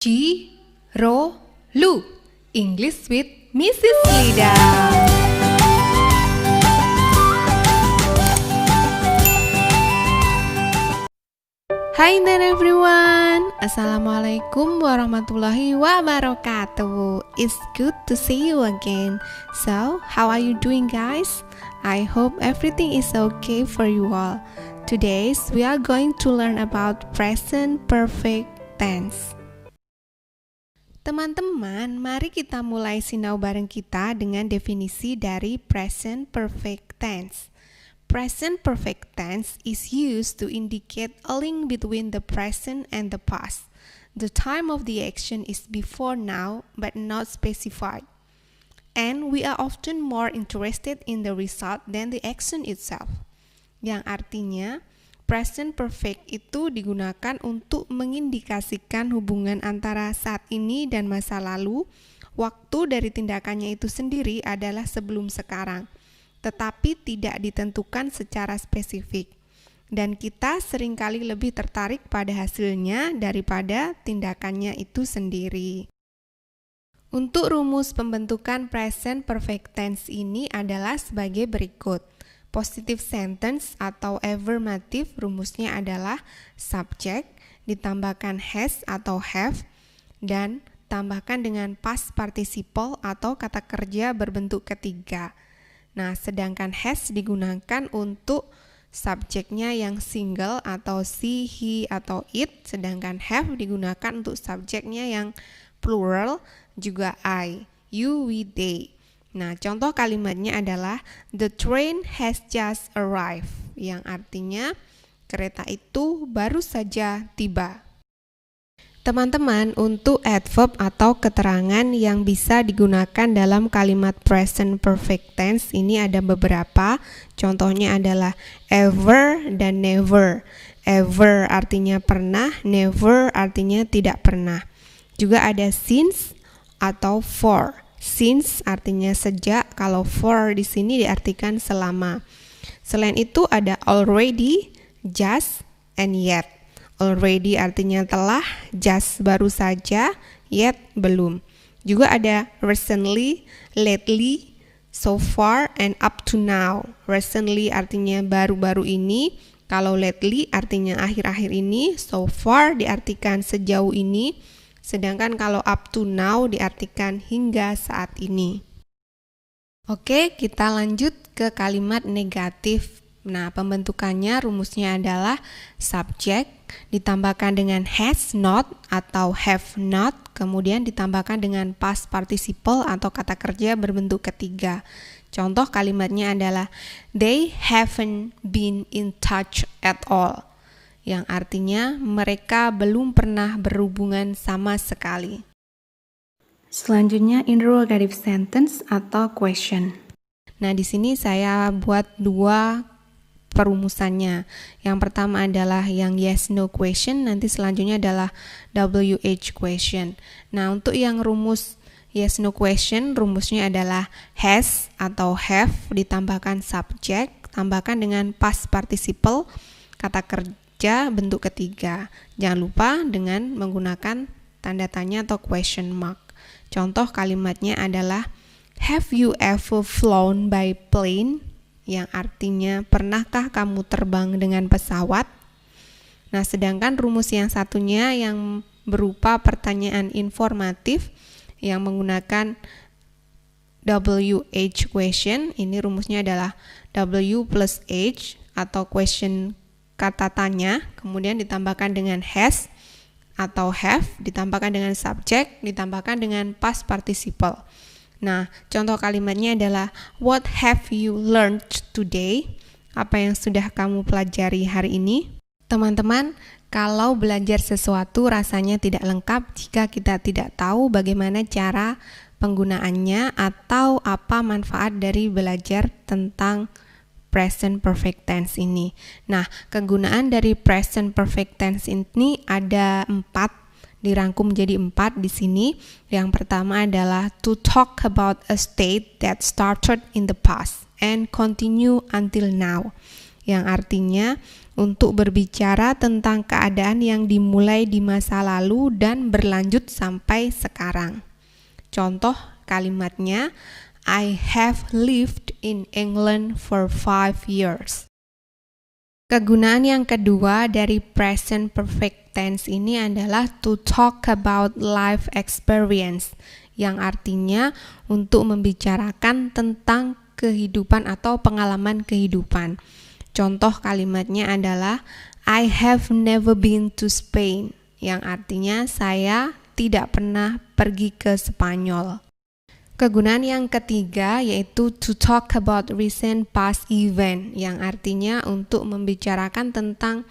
Ji, Ro, Lu. English with Mrs. Lida. Hai there everyone. Assalamualaikum warahmatullahi wabarakatuh. It's good to see you again. So, how are you doing, guys? I hope everything is okay for you all. Today, we are going to learn about present perfect tense. Teman-teman, mari kita mulai sinau bareng kita dengan definisi dari present perfect tense. Present perfect tense is used to indicate a link between the present and the past. The time of the action is before now, but not specified. And we are often more interested in the result than the action itself. Yang artinya, present perfect itu digunakan untuk mengindikasikan hubungan antara saat ini dan masa lalu. Waktu dari tindakannya itu sendiri adalah sebelum sekarang, tetapi tidak ditentukan secara spesifik. Dan kita seringkali lebih tertarik pada hasilnya daripada tindakannya itu sendiri. Untuk rumus pembentukan present perfect tense ini adalah sebagai berikut. Positive sentence atau affirmative rumusnya adalah subject ditambahkan has atau have dan tambahkan dengan past participle atau kata kerja berbentuk ketiga. Nah, sedangkan has digunakan untuk subjeknya yang single atau she, he, atau it, sedangkan have digunakan untuk subjeknya yang plural juga I, you, we, they. Nah, contoh kalimatnya adalah the train has just arrived, yang artinya kereta itu baru saja tiba. Teman-teman, untuk adverb atau keterangan yang bisa digunakan dalam kalimat present perfect tense ini ada beberapa. Contohnya adalah ever dan never. Ever artinya pernah, never artinya tidak pernah. Juga ada since atau for. Since artinya sejak, kalau for di sini diartikan selama. Selain itu ada already, just, and yet. Already artinya telah, just baru saja, yet belum. Juga ada recently, lately, so far, and up to now. Recently artinya baru-baru ini, kalau lately artinya akhir-akhir ini, so far diartikan sejauh ini, sedangkan kalau up to now diartikan hingga saat ini. Oke, kita lanjut ke kalimat negatif. Nah, pembentukannya rumusnya adalah subject ditambahkan dengan has not atau have not, kemudian ditambahkan dengan past participle atau kata kerja berbentuk ketiga. Contoh kalimatnya adalah they haven't been in touch at all, yang artinya mereka belum pernah berhubungan sama sekali. Selanjutnya interrogative sentence atau question. Nah, di sini saya buat dua perumusannya. Yang pertama adalah yang yes no question, nanti selanjutnya adalah WH question. Nah, untuk yang rumus yes no question, rumusnya adalah has atau have ditambahkan subject, tambahkan dengan past participle, kata kerja bentuk ketiga. Jangan lupa dengan menggunakan tanda tanya atau question mark. Contoh kalimatnya adalah have you ever flown by plane? Yang artinya pernahkah kamu terbang dengan pesawat? Nah, sedangkan rumus yang satunya yang berupa pertanyaan informatif yang menggunakan WH question, ini rumusnya adalah W plus H atau question kata tanya, kemudian ditambahkan dengan has atau have, ditambahkan dengan subject, ditambahkan dengan past participle. Nah, contoh kalimatnya adalah what have you learned today? Apa yang sudah kamu pelajari hari ini? Teman-teman, kalau belajar sesuatu rasanya tidak lengkap jika kita tidak tahu bagaimana cara penggunaannya atau apa manfaat dari belajar tentang present perfect tense ini. Nah, kegunaan dari present perfect tense ini ada 4, dirangkum menjadi 4 di sini. Yang pertama adalah to talk about a state that started in the past and continue until now. Yang artinya untuk berbicara tentang keadaan yang dimulai di masa lalu dan berlanjut sampai sekarang. Contoh kalimatnya, I have lived in England for 5 years. Kegunaan yang kedua dari present perfect tense ini adalah to talk about life experience, yang artinya untuk membicarakan tentang kehidupan atau pengalaman kehidupan. Contoh kalimatnya adalah I have never been to Spain, yang artinya saya tidak pernah pergi ke Spanyol. Kegunaan yang ketiga yaitu to talk about recent past event, yang artinya untuk membicarakan tentang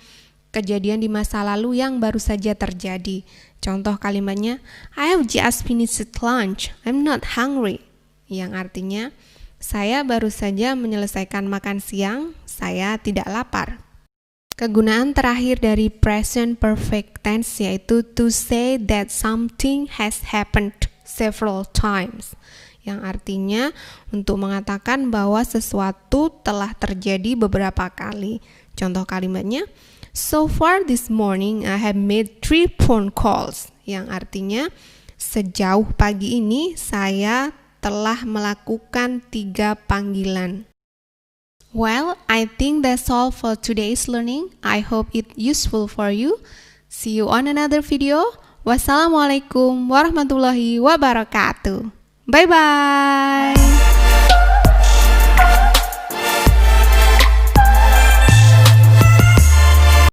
kejadian di masa lalu yang baru saja terjadi. Contoh kalimatnya, I have just finished lunch, I'm not hungry, yang artinya saya baru saja menyelesaikan makan siang, saya tidak lapar. Kegunaan terakhir dari present perfect tense yaitu to say that something has happened several times, yang artinya untuk mengatakan bahwa sesuatu telah terjadi beberapa kali. Contoh kalimatnya, so far this morning I have made 3 phone calls, yang artinya sejauh pagi ini saya telah melakukan 3 panggilan. Well, I think that's all for today's learning. I hope it's useful for you. See you on another video. Wassalamualaikum warahmatullahi wabarakatuh. Bye-bye.